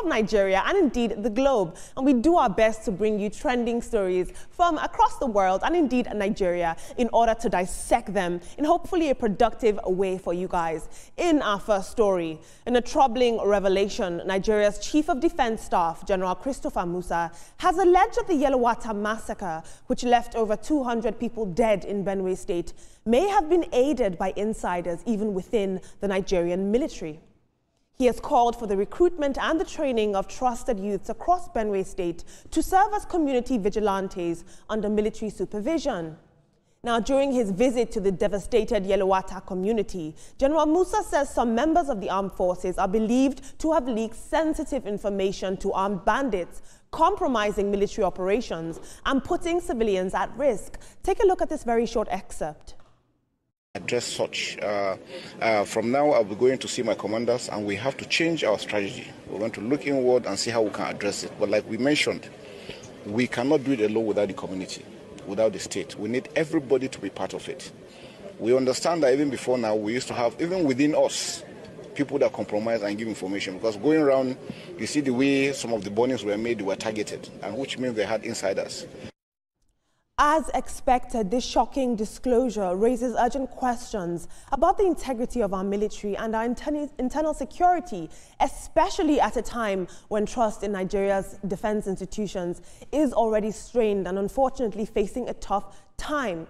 of Nigeria and indeed the globe. And we do our best to bring you trending stories from across the world and indeed Nigeria in order to dissect them in hopefully a productive way for you guys. In our first story, in a troubling revelation, Nigeria's Chief of Defense Staff, General Christopher Musa, has alleged that the Yelwata massacre, which left over 200 people dead in Benue State, may have been aided by insiders even within the Nigerian military. He has called for the recruitment and the training of trusted youths across Benue State to serve as community vigilantes under military supervision. Now, during his visit to the devastated Yelwata community, General Musa says some members of the armed forces are believed to have leaked sensitive information to armed bandits, compromising military operations and putting civilians at risk. Take a look at this very short excerpt. Address such. From now, I'll be going to see my commanders, and we have to change our strategy. We're going to look inward and see how we can address it. But like we mentioned, we cannot do it alone without the community, without the state. We need everybody to be part of it. We understand that even before now, we used to have, even within us, people that compromise and give information. Because going around, you see the way some of the burnings were made, they were targeted, and which means they had insiders. As expected, this shocking disclosure raises urgent questions about the integrity of our military and our internal security, especially at a time when trust in Nigeria's defense institutions is already strained and unfortunately facing a tough time.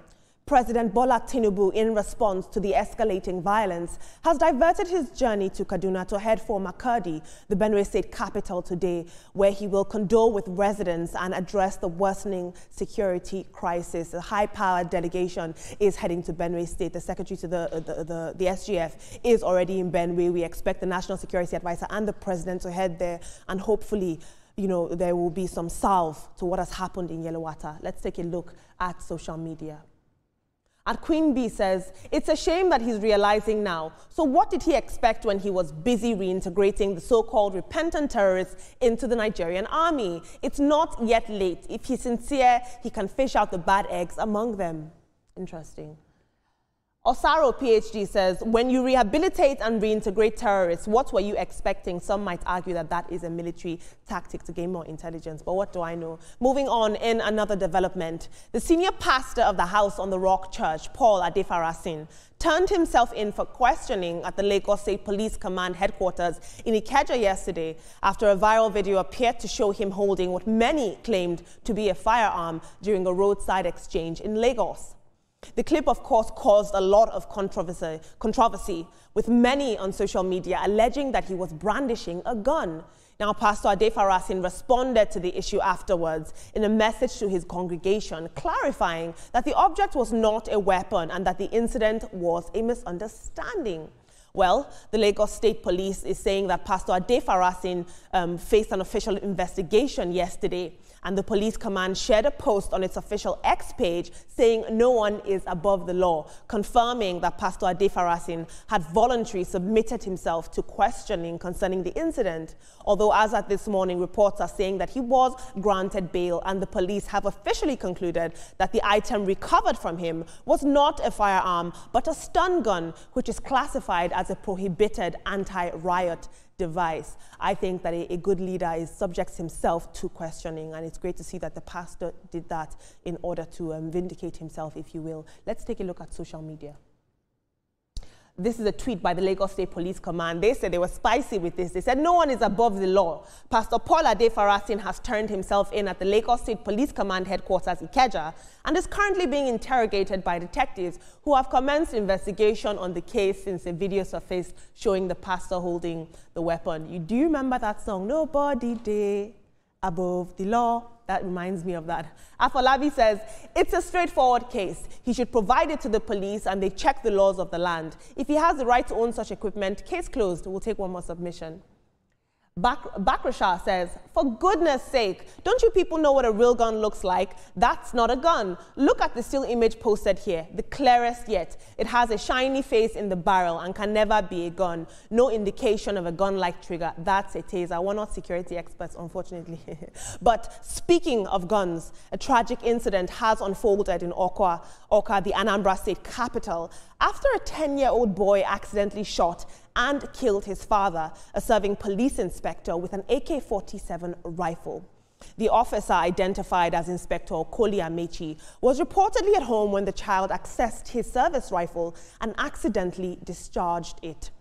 President Bola Tinubu, in response to the escalating violence, has diverted his journey to Kaduna to head for Makurdi, the Benue State capital, today, where he will condole with residents and address the worsening security crisis. A high-powered delegation is heading to Benue State. The secretary to the SGF is already in Benue. We expect the National Security Advisor and the president to head there, and hopefully, there will be some salve to what has happened in Yelwata. Let's take a look at social media. And Queen Bee says, it's a shame that he's realizing now. So what did he expect when he was busy reintegrating the so-called repentant terrorists into the Nigerian army? It's not yet late. If he's sincere, he can fish out the bad eggs among them. Interesting. Osaro, PhD, says, when you rehabilitate and reintegrate terrorists, what were you expecting? Some might argue that that is a military tactic to gain more intelligence, but what do I know? Moving on, in another development, the senior pastor of the House on the Rock Church, Paul Adefarasin, turned himself in for questioning at the Lagos State Police Command headquarters in Ikeja yesterday after a viral video appeared to show him holding what many claimed to be a firearm during a roadside exchange in Lagos. The clip, of course, caused a lot of controversy, with many on social media alleging that he was brandishing a gun. Now, Pastor Adefarasin responded to the issue afterwards in a message to his congregation, clarifying that the object was not a weapon and that the incident was a misunderstanding. Well, the Lagos State Police is saying that Pastor Adefarasin faced an official investigation yesterday, and the police command shared a post on its official X page saying no one is above the law, confirming that Pastor Adefarasin had voluntarily submitted himself to questioning concerning the incident. Although as at this morning, reports are saying that he was granted bail, and the police have officially concluded that the item recovered from him was not a firearm, but a stun gun, which is classified as a prohibited anti-riot device. I think that a good leader subjects himself to questioning, and it's great to see that the pastor did that in order to vindicate himself, if you will. Let's take a look at social media. This is a tweet by the Lagos State Police Command. They said they were spicy with this. They said no one is above the law. Pastor Paul Adefarasin has turned himself in at the Lagos State Police Command headquarters, Ikeja, and is currently being interrogated by detectives who have commenced investigation on the case since a video surfaced showing the pastor holding the weapon. Do you remember that song, Nobody Day Above the Law? That reminds me of that. Afolabi says, it's a straightforward case. He should provide it to the police and they check the laws of the land. If he has the right to own such equipment, case closed. We'll take one more submission. Bakrashah says, for goodness sake, don't you people know what a real gun looks like? That's not a gun. Look at the still image posted here, the clearest yet. It has a shiny face in the barrel and can never be a gun. No indication of a gun-like trigger. That's a taser. We're not security experts, unfortunately. But speaking of guns, a tragic incident has unfolded in Awka, the Anambra State capital, after a 10-year-old boy accidentally shot and killed his father, a serving police inspector, with an AK-47 rifle. The officer, identified as Inspector Koli Amechi, was reportedly at home when the child accessed his service rifle and accidentally discharged it.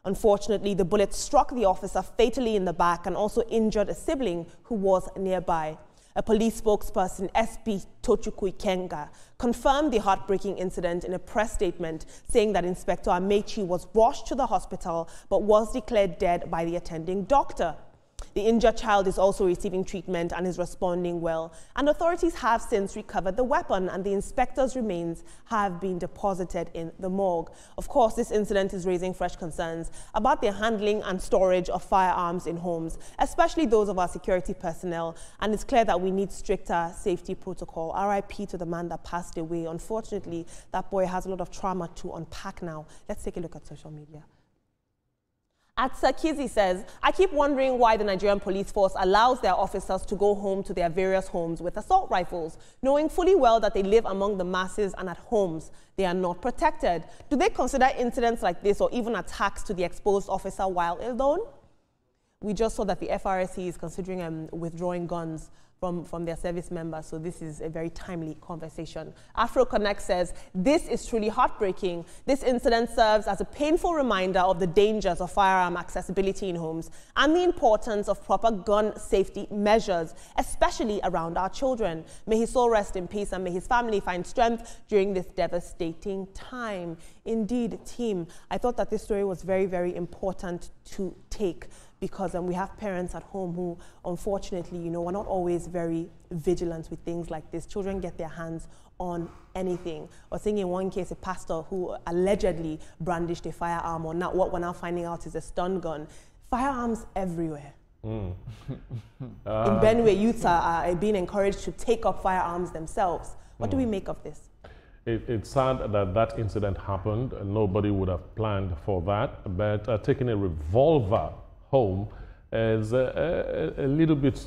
Unfortunately, the bullet struck the officer fatally in the back and also injured a sibling who was nearby. A police spokesperson, SP Tochukwu Ikenga, confirmed the heartbreaking incident in a press statement, saying that Inspector Amechi was rushed to the hospital but was declared dead by the attending doctor. The injured child is also receiving treatment and is responding well, and authorities have since recovered the weapon, and the inspector's remains have been deposited in the morgue. Of course, this incident is raising fresh concerns about the handling and storage of firearms in homes, especially those of our security personnel, and it's clear that we need stricter safety protocol. RIP to the man that passed away. Unfortunately, that boy has a lot of trauma to unpack now. Let's take a look at social media. At Kizi says, I keep wondering why the Nigerian police force allows their officers to go home to their various homes with assault rifles, knowing fully well that they live among the masses and at homes they are not protected. Do they consider incidents like this or even attacks to the exposed officer while alone? We just saw that the FRSC is considering withdrawing guns from their service members, so this is a very timely conversation. AfroConnect says, this is truly heartbreaking. This incident serves as a painful reminder of the dangers of firearm accessibility in homes and the importance of proper gun safety measures, especially around our children. May his soul rest in peace and may his family find strength during this devastating time. Indeed, team, I thought that this story was very, very important to take, because we have parents at home who, unfortunately, are not always very vigilant with things like this. Children get their hands on anything. I was seeing in one case a pastor who allegedly brandished a firearm, or not, what we're now finding out is a stun gun. Firearms everywhere. In Benue, youths are being encouraged to take up firearms themselves. What do we make of this? It's sad that that incident happened. Nobody would have planned for that, but taking a revolver home is a little bit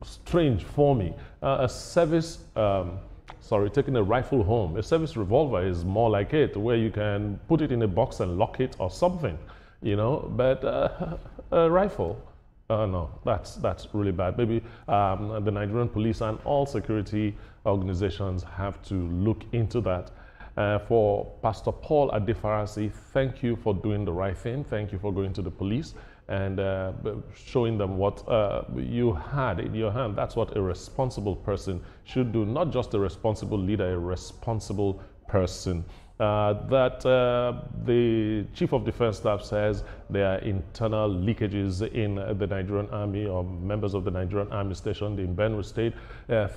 strange for me. Taking a rifle home, a service revolver is more like it, where you can put it in a box and lock it or something, but a rifle, no, that's really bad. Maybe the Nigerian police and all security organizations have to look into that. For Pastor Paul Adefarasi, thank you for doing the right thing. Thank you for going to the police and showing them what you had in your hand. That's what a responsible person should do, not just a responsible leader, a responsible person. The Chief of Defense Staff says there are internal leakages in the Nigerian Army, or members of the Nigerian Army stationed in Benue State.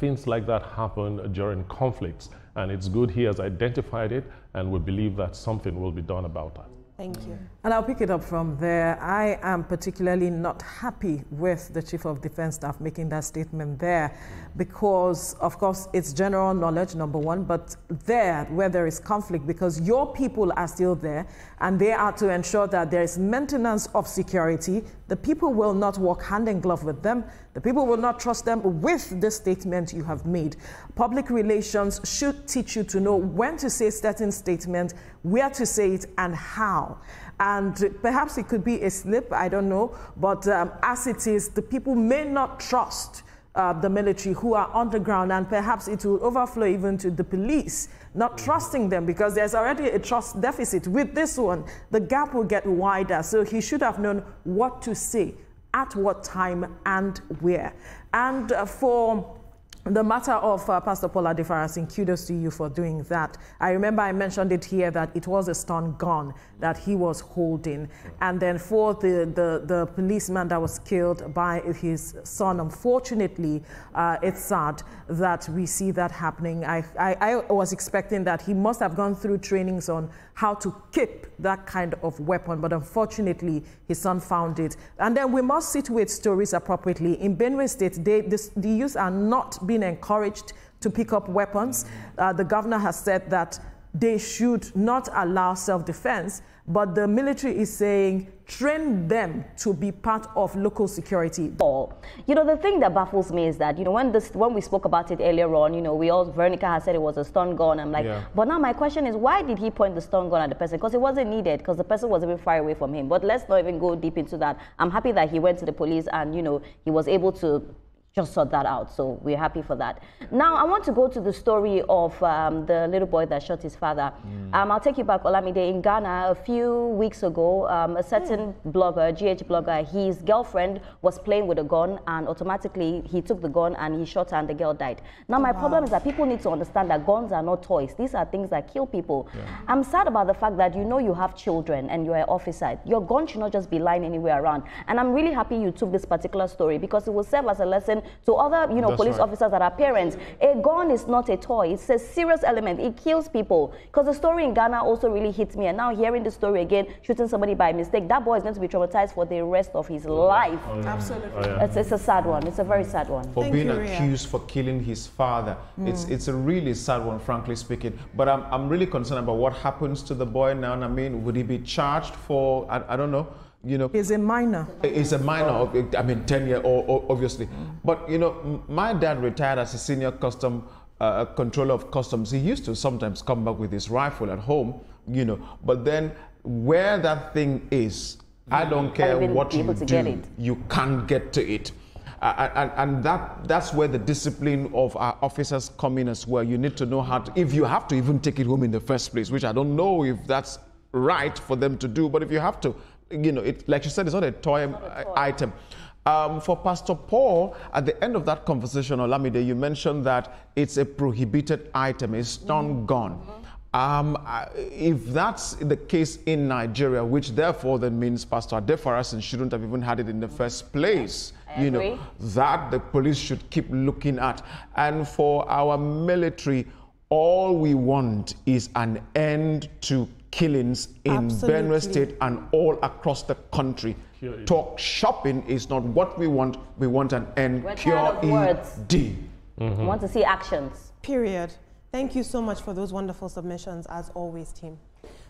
Things like that happen during conflicts, and it's good he has identified it, and we believe that something will be done about that. Thank you. And I'll pick it up from there. I am particularly not happy with the Chief of Defense Staff making that statement there, because, of course, it's general knowledge, number one, but there, where there is conflict, because your people are still there, and they are to ensure that there is maintenance of security, the people will not work hand in glove with them. The people will not trust them with the statement you have made. Public relations should teach you to know when to say certain statements, where to say it, and how. And perhaps it could be a slip, I don't know, but as it is, the people may not trust the military who are on the ground, and perhaps it will overflow even to the police, not trusting them, because there's already a trust deficit. With this one, the gap will get wider, so he should have known what to say, at what time, and where. And for the matter of Pastor Paul Adefarasi, kudos to you for doing that. I remember I mentioned it here that it was a stun gun that he was holding. And then for the policeman that was killed by his son, unfortunately, it's sad that we see that happening. I was expecting that he must have gone through trainings on how to keep that kind of weapon, but unfortunately, his son found it. And then we must situate stories appropriately. In Benue State, the youth are not being encouraged to pick up weapons. The governor has said that they should not allow self-defense, but the military is saying train them to be part of local security. You know, the thing that baffles me is that, you know, when we spoke about it earlier on, you know, Veronica has said it was a stun gun. I'm like, but now my question is, why did he point the stun gun at the person? Because it wasn't needed, because the person was even far away from him. But let's not even go deep into that. I'm happy that he went to the police and, you know, he was able to just sort that out. So we're happy for that. Now, I want to go to the story of the little boy that shot his father. I'll take you back, Olamide. In Ghana, a few weeks ago, a certain blogger, GH blogger, his girlfriend was playing with a gun, and automatically he took the gun and he shot her and the girl died. Now, my problem is that people need to understand that guns are not toys. These are things that kill people. I'm sad about the fact that you know you have children and you're an officer. Your gun should not just be lying anywhere around. And I'm really happy you took this particular story, because it will serve as a lesson to other, you know, police officers that are parents. A gun is not a toy. It's a serious element. It kills people. Because the story in Ghana also really hit me. And now hearing the story again, shooting somebody by mistake, that boy is going to be traumatized for the rest of his life. Absolutely. It's a sad one. It's a very sad one. For being accused for killing his father. It's a really sad one, frankly speaking. But I'm really concerned about what happens to the boy now. I mean, would he be charged for, I don't know, you know, he's a minor. It's a minor, I mean, 10 years, obviously. But, you know, my dad retired as a senior custom controller of customs. He used to sometimes come back with his rifle at home, you know. But then where that thing is, I don't care what you do, you can't get to it. And that's where the discipline of our officers come in as well. You need to know how to, if you have to even take it home in the first place, which I don't know if that's right for them to do, but if you have to, you know, it, like you said, it's not a toy item. For Pastor Paul, at the end of that conversation, Olamide, you mentioned that it's a prohibited item, a stun gun. If that's the case in Nigeria, which therefore then means Pastor Adefarasin shouldn't have even had it in the first place, you know, that the police should keep looking at. And for our military, all we want is an end to killings in Benue State and all across the country. Talk shopping is not what we want. We want an end. QED. We want to see actions. Period. Thank you so much for those wonderful submissions, as always, team.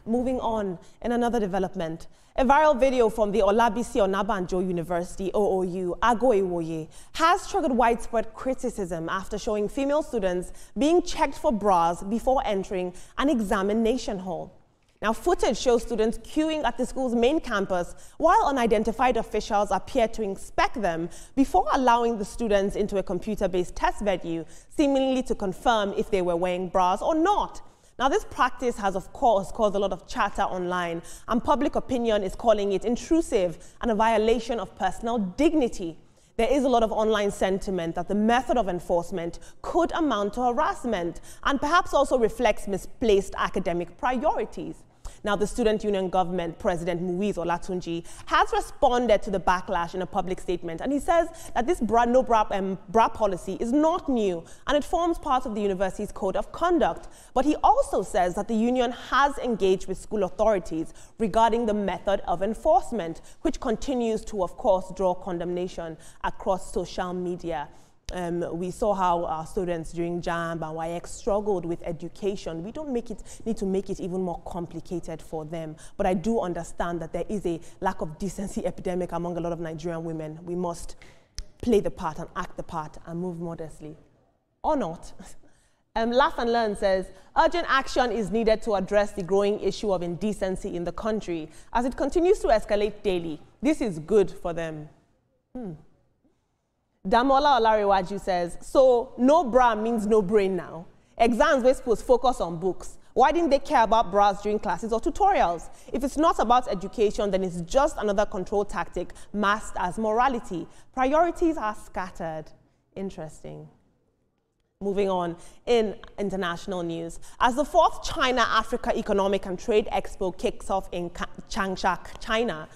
Moving on, in another development, a viral video from the Olabisi Onabanjo University, OOU, Ago Iwoye, has triggered widespread criticism after showing female students being checked for bras before entering an examination hall. Now, footage shows students queuing at the school's main campus while unidentified officials appear to inspect them before allowing the students into a computer-based test venue, seemingly to confirm if they were wearing bras or not. Now, this practice has, of course, caused a lot of chatter online, and public opinion is calling it intrusive and a violation of personal dignity. There is a lot of online sentiment that the method of enforcement could amount to harassment and perhaps also reflects misplaced academic priorities. Now, the Student Union Government President Muiz Olatunji has responded to the backlash in a public statement, and he says that this no bra policy is not new and it forms part of the university's code of conduct. But he also says that the union has engaged with school authorities regarding the method of enforcement, which continues to, of course, draw condemnation across social media. We saw how our students during JAMB and YX struggled with education. We don't need to make it even more complicated for them. But I do understand that there is a lack of decency epidemic among a lot of Nigerian women. We must play the part and act the part and move modestly. Or not. Laugh and Learn says, urgent action is needed to address the growing issue of indecency in the country as it continues to escalate daily. This is good for them. Damola Olariwaju says, so no bra means no brain now. Exams were supposed to focus on books. Why didn't they care about bras during classes or tutorials? If it's not about education, then it's just another control tactic masked as morality. Priorities are scattered. Interesting. Moving on, in international news, as the 4th China-Africa Economic and Trade Expo kicks off in Changsha, China,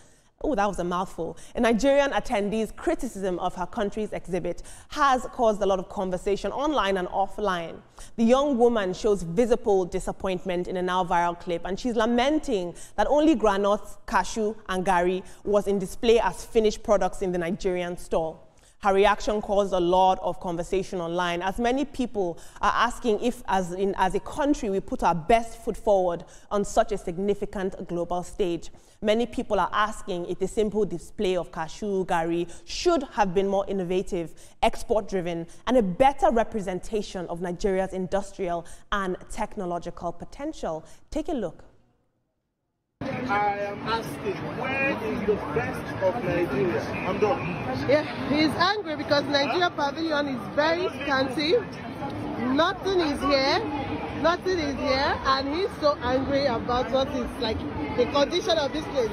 oh, that was a mouthful. A Nigerian attendee's criticism of her country's exhibit has caused a lot of conversation online and offline. The young woman shows visible disappointment in a now viral clip, and she's lamenting that only granules, cashew, and gari was in display as finished products in the Nigerian store. Her reaction caused a lot of conversation online, as many people are asking if, as a country, we put our best foot forward on such a significant global stage. Many people are asking if the simple display of cashew gari should have been more innovative, export-driven, and a better representation of Nigeria's industrial and technological potential. Take a look. I am asking, where is the best of Nigeria? I'm done. Yeah, he's angry because Nigeria pavilion is very scanty. Nothing is here. Nothing is here. And he's so angry about what is like the condition of this place.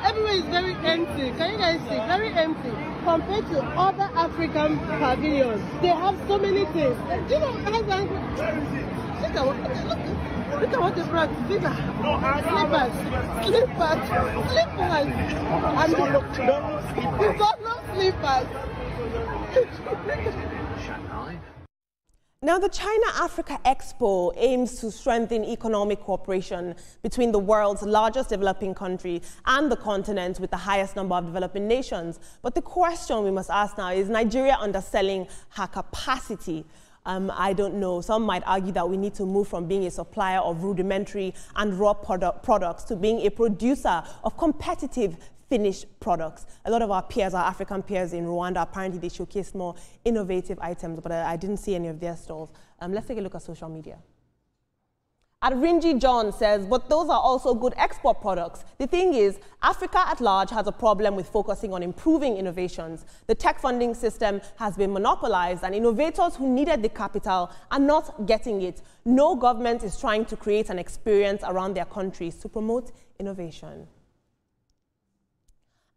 Everywhere is very empty. Can you guys see? Very empty. Compared to other African pavilions, they have so many things. Do you know how angry? Look at what they brought. Slippers. And we got no slippers. Now, the China-Africa Expo aims to strengthen economic cooperation between the world's largest developing country and the continent with the highest number of developing nations. But the question we must ask now is Nigeria underselling her capacity? I don't know. Some might argue that we need to move from being a supplier of rudimentary and raw products to being a producer of competitive finished products. A lot of our peers, our African peers in Rwanda, apparently they showcased more innovative items, but I didn't see any of their stalls. Let's take a look at social media. Adrinji John says, but those are also good export products. The thing is, Africa at large has a problem with focusing on improving innovations. The tech funding system has been monopolized, and innovators who needed the capital are not getting it. No government is trying to create an experience around their countries to promote innovation.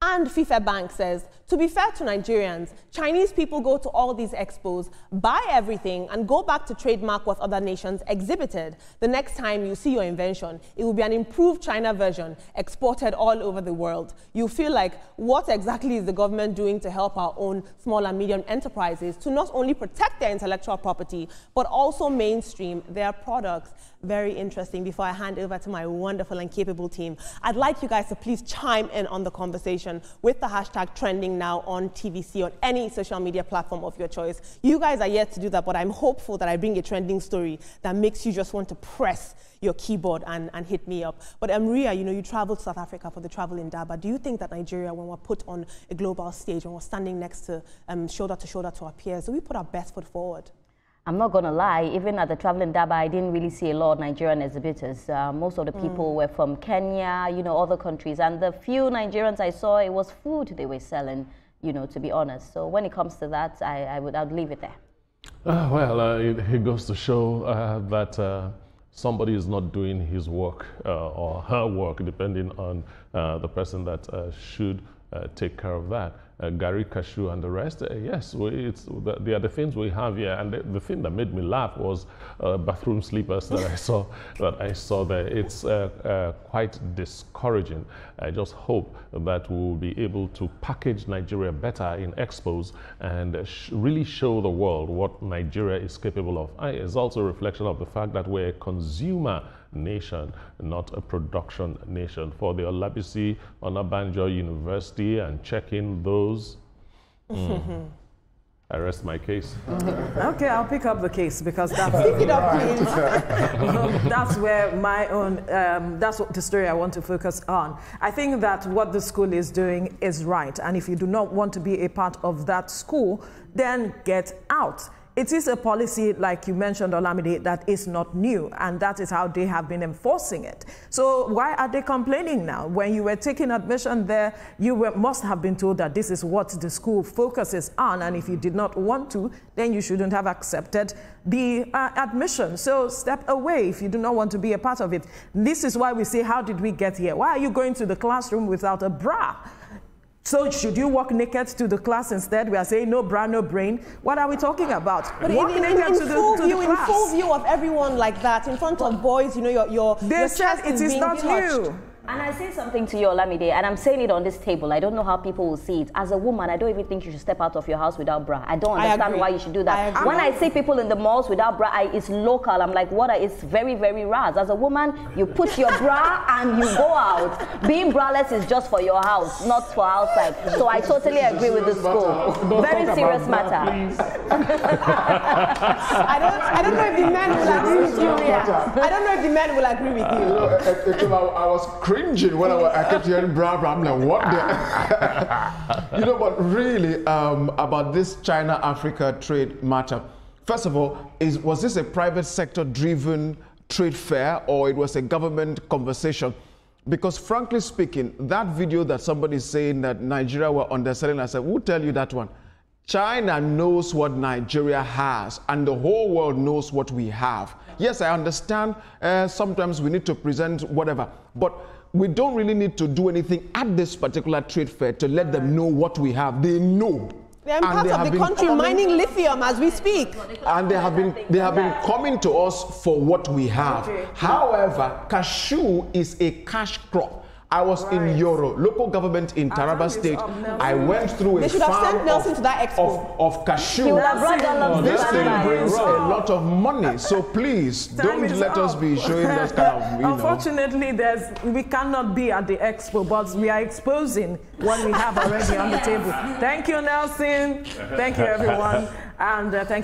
And FIFA Bank says, to be fair to Nigerians, Chinese people go to all these expos, buy everything, and go back to trademark what other nations exhibited. The next time you see your invention, it will be an improved China version, exported all over the world. You feel like, what exactly is the government doing to help our own small and medium enterprises to not only protect their intellectual property, but also mainstream their products? Very interesting. Before I hand over to my wonderful and capable team, I'd like you guys to please chime in on the conversation with the hashtag trending now on TVC on any social media platform of your choice. You guys are yet to do that, but I'm hopeful that I bring a trending story that makes you just want to press your keyboard and hit me up. But Ria, you know, you traveled to South Africa for the Travel in Daba. Do you think that Nigeria, when we're put on a global stage, when we're standing next to shoulder to our peers, do we put our best foot forward? I'm not going to lie, even at the Traveling Daba, I didn't really see a lot of Nigerian exhibitors. Most of the people were from Kenya, you know, other countries. And the few Nigerians I saw, it was food they were selling, you know, to be honest. So when it comes to that, I'd leave it there. It goes to show that somebody is not doing his work or her work, depending on the person that should take care of that. Gari, cashew, and the rest. Yes, they are the things we have here. And the thing that made me laugh was bathroom slippers that I saw there. It's quite discouraging. I just hope that we'll be able to package Nigeria better in expos and really show the world what Nigeria is capable of. It's also a reflection of the fact that we're a consumer nation, not a production nation. For the Olabisi Onabanjo University and checking those, I rest my case. Okay, I'll pick up the case because that's, that's where my own, that's what the story I want to focus on. I think that what the school is doing is right. And if you do not want to be a part of that school, then get out. It is a policy, like you mentioned, Olamide, that is not new, and that is how they have been enforcing it. So why are they complaining now? When you were taking admission there, you must have been told that this is what the school focuses on, and if you did not want to, then you shouldn't have accepted the admission. So step away if you do not want to be a part of it. This is why we say, how did we get here? Why are you going to the classroom without a bra? So should you walk naked to the class instead? We are saying no bra, no brain. What are we talking about? But in full view of everyone like that, in front of boys, you know, your they said it is not new. And I say something to you, Olamide, and I'm saying it on this table. I don't know how people will see it. As a woman, I don't even think you should step out of your house without bra. I don't understand why you should do that. When I see people in the malls without bra, it's local. I'm like, what? It's very, very rare. As a woman, you put your bra and you go out. Being braless is just for your house, not for outside. So I totally agree with the school. Very serious matter. I don't know if the men will agree with you. I don't know if the men will agree with you. I was cringing when I kept hearing bra. I'm like, what the? But really, about this China-Africa trade matter, first of all, was this a private sector-driven trade fair or it was a government conversation? Because frankly speaking, that video that somebody is saying that Nigeria were underselling, I said, who tell you that one? China knows what Nigeria has, and the whole world knows what we have. Yes, I understand sometimes we need to present whatever, but we don't really need to do anything at this particular trade fair to let them know what we have. They know. They're in parts of the country mining lithium as we speak. And they have been coming to us for what we have. However, cashew is a cash crop. I was in Yoro, local government in Taraba State. I went through a farm of cashew. This thing brings a lot of money. So please, don't let us be showing that kind of, Unfortunately, we cannot be at the expo, but we are exposing what we have already on the table. Thank you, Nelson. Thank you, everyone. And thank you.